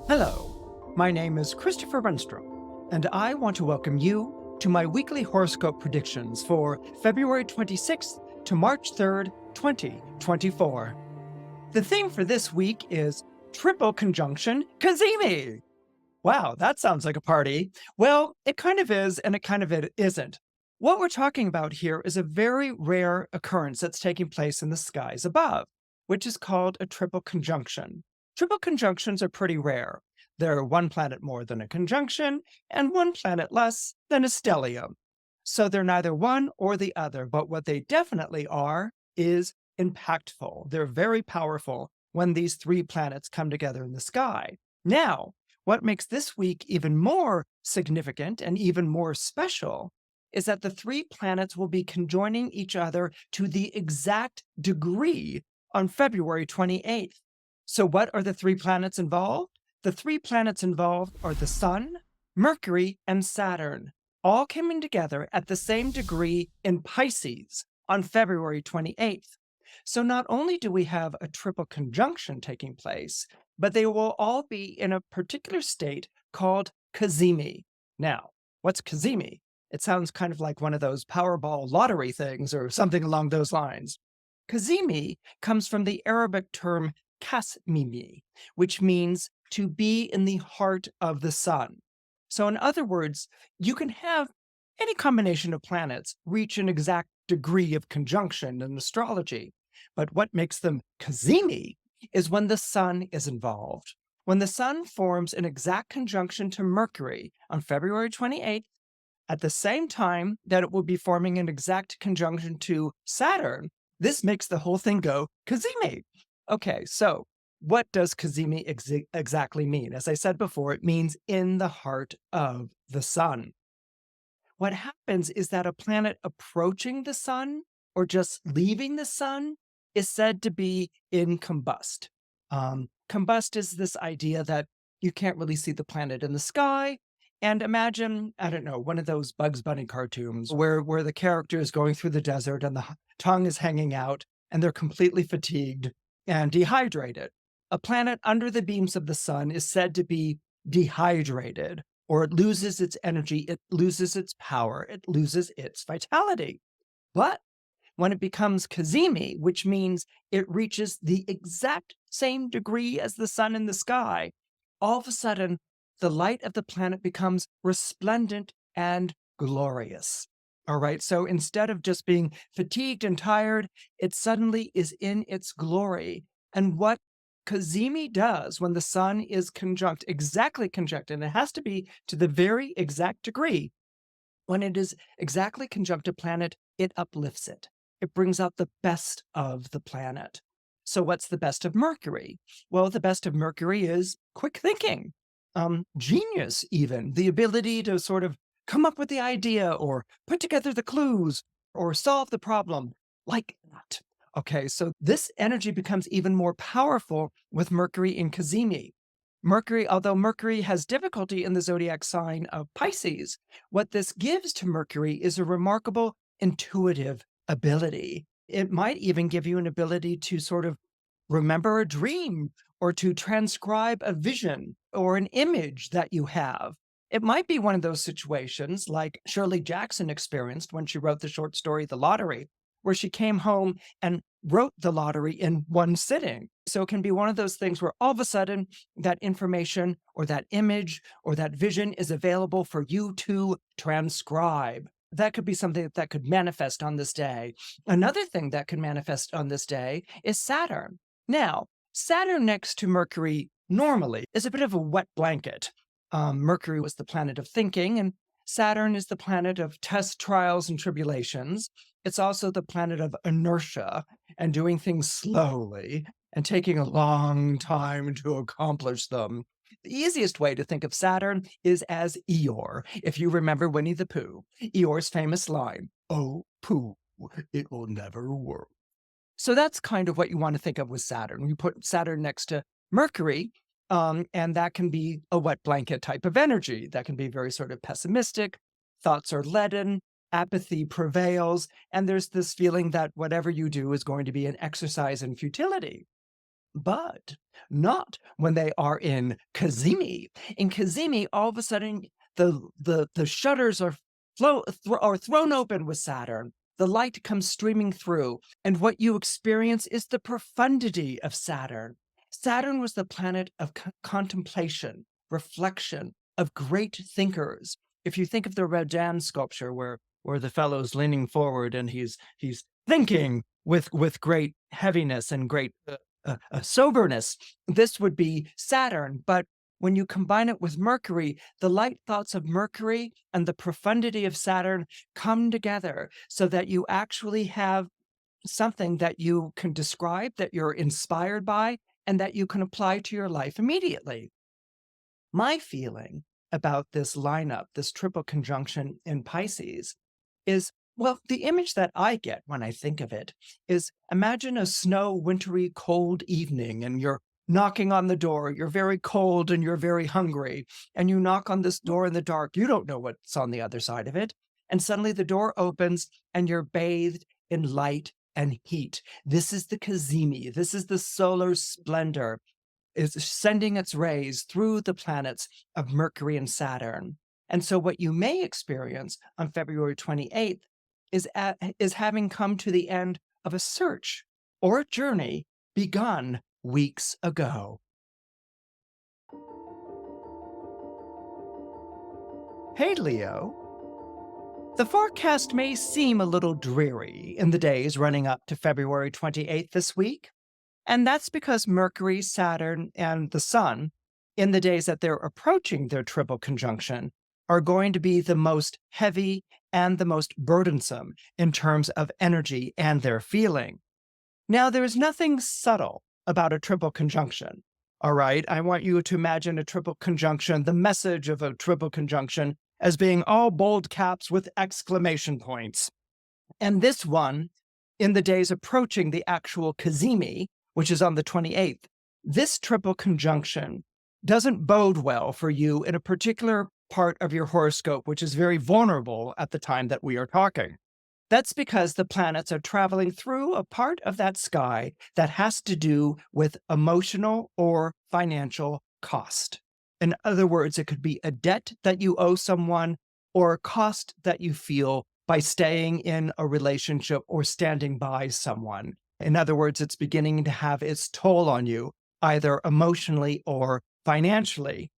Hello, my name is Christopher Renstrom, and I want to welcome you to my weekly horoscope predictions for February 26th to March 3rd, 2024. The theme for this week is Triple Conjunction Cazimi. Wow, that sounds like a party. Well, it kind of is, and it kind of isn't. What we're talking about here is a very rare occurrence that's taking place in the skies above, which is called a triple conjunction. Triple conjunctions are pretty rare. They're one planet more than a conjunction, and one planet less than a stellium. So they're neither one or the other, but what they definitely are is impactful. They're very powerful when these three planets come together in the sky. Now, what makes this week even more significant and even more special is that the three planets will be conjoining each other to the exact degree on February 28th. So, what are the three planets involved? The three planets involved are the Sun, Mercury, and Saturn, all coming together at the same degree in Pisces on February 28th. So, not only do we have a triple conjunction taking place, but they will all be in a particular state called Cazimi. Now, what's Cazimi? It sounds kind of like one of those Powerball lottery things or something along those lines. Cazimi comes from the Arabic term kasmimi, which means to be in the heart of the sun. So, in other words, you can have any combination of planets reach an exact degree of conjunction in astrology. But what makes them Cazimi is when the sun is involved. When the sun forms an exact conjunction to Mercury on February 28th, at the same time that it will be forming an exact conjunction to Saturn, this makes the whole thing go Cazimi. Okay, so what does Cazimi exactly mean? As I said before, it means in the heart of the sun. What happens is that a planet approaching the sun or just leaving the sun is said to be in combust. Combust is this idea that you can't really see the planet in the sky. And imagine, I don't know, one of those Bugs Bunny cartoons where the character is going through the desert and the tongue is hanging out and they're completely fatigued and dehydrated. A planet under the beams of the sun is said to be dehydrated, or it loses its energy, it loses its power, it loses its vitality. But when it becomes Cazimi, which means it reaches the exact same degree as the sun in the sky, all of a sudden, the light of the planet becomes resplendent and glorious. All right, so instead of just being fatigued and tired, it suddenly is in its glory. And what Cazimi does when the sun is exactly conjunct, and it has to be to the very exact degree, when it is exactly conjunct a planet, it uplifts it. It brings out the best of the planet. So, what's the best of Mercury? Well, the best of Mercury is quick thinking, genius, even the ability to sort of come up with the idea or put together the clues or solve the problem like that. Okay, so this energy becomes even more powerful with Mercury in Cazimi. Mercury, although Mercury has difficulty in the zodiac sign of Pisces, what this gives to Mercury is a remarkable intuitive ability. It might even give you an ability to sort of remember a dream or to transcribe a vision or an image that you have. It might be one of those situations like Shirley Jackson experienced when she wrote the short story The Lottery, where she came home and wrote the lottery in one sitting. So it can be one of those things where all of a sudden that information or that image or that vision is available for you to transcribe. That could be something that could manifest on this day. Another thing that could manifest on this day is Saturn. Now, Saturn next to Mercury normally is a bit of a wet blanket. Mercury was the planet of thinking, and Saturn is the planet of tests, trials, and tribulations. It's also the planet of inertia and doing things slowly and taking a long time to accomplish them. The easiest way to think of Saturn is as Eeyore, if you remember Winnie the Pooh. Eeyore's famous line, "Oh, Pooh, it will never work." So that's kind of what you want to think of with Saturn. You put Saturn next to Mercury, and that can be a wet blanket type of energy. That can be very sort of pessimistic. Thoughts are leaden, apathy prevails, and there's this feeling that whatever you do is going to be an exercise in futility. but not when they are in Cazimi. In Cazimi, all of a sudden, the shutters are thrown open with Saturn. The light comes streaming through, and what you experience is the profundity of Saturn. Saturn was the planet of contemplation, reflection, of great thinkers. If you think of the Rodin sculpture, where the fellow's leaning forward and he's thinking with great heaviness and great soberness, this would be Saturn. But when you combine it with Mercury, the light thoughts of Mercury and the profundity of Saturn come together so that you actually have something that you can describe, that you're inspired by, and that you can apply to your life immediately. My feeling about this lineup, this triple conjunction in Pisces, is, well, the image that I get when I think of it is, imagine a snow, wintry, cold evening, and you're knocking on the door. You're very cold and you're very hungry, and you knock on this door in the dark. You don't know what's on the other side of it. And suddenly the door opens and you're bathed in light and heat. This is the Cazimi. This is the solar splendor, is sending its rays through the planets of Mercury and Saturn. And so what you may experience on February 28th is having come to the end of a search or a journey begun weeks ago. Hey, Leo. The forecast may seem a little dreary in the days running up to February 28th this week. And that's because Mercury, Saturn, and the Sun, in the days that they're approaching their triple conjunction, are going to be the most heavy and the most burdensome in terms of energy and their feeling. Now, there's nothing subtle about a triple conjunction. All right, I want you to imagine a triple conjunction, the message of a triple conjunction, as being all bold caps with exclamation points. And this one, in the days approaching the actual Cazimi, which is on the 28th, this triple conjunction doesn't bode well for you in a particular part of your horoscope, which is very vulnerable at the time that we are talking. That's because the planets are traveling through a part of that sky that has to do with emotional or financial cost. In other words, it could be a debt that you owe someone or a cost that you feel by staying in a relationship or standing by someone. In other words, it's beginning to have its toll on you, either emotionally or financially.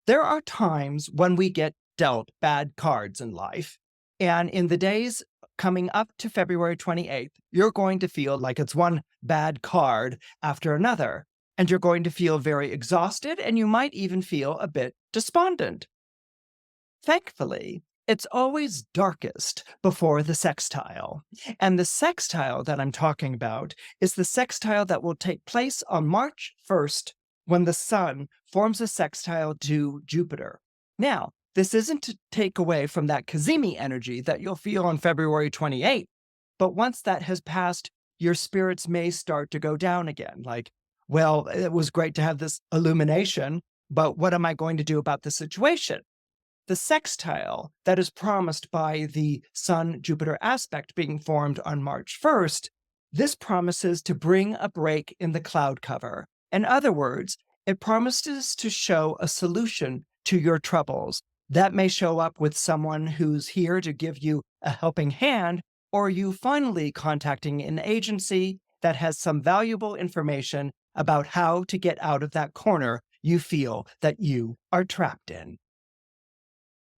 There are times when we get dealt bad cards in life, and in the days coming up to February 28th, you're going to feel like it's one bad card after another, and you're going to feel very exhausted, and you might even feel a bit despondent. Thankfully, it's always darkest before the sextile. And the sextile that I'm talking about is the sextile that will take place on March 1st when the Sun forms a sextile to Jupiter. Now, this isn't to take away from that Cazimi energy that you'll feel on February 28th, but once that has passed, your spirits may start to go down again. Like, well, it was great to have this illumination, but what am I going to do about the situation? The sextile that is promised by the Sun-Jupiter aspect being formed on March 1st, this promises to bring a break in the cloud cover. In other words, it promises to show a solution to your troubles. That may show up with someone who's here to give you a helping hand, or you finally contacting an agency that has some valuable information about how to get out of that corner you feel that you are trapped in.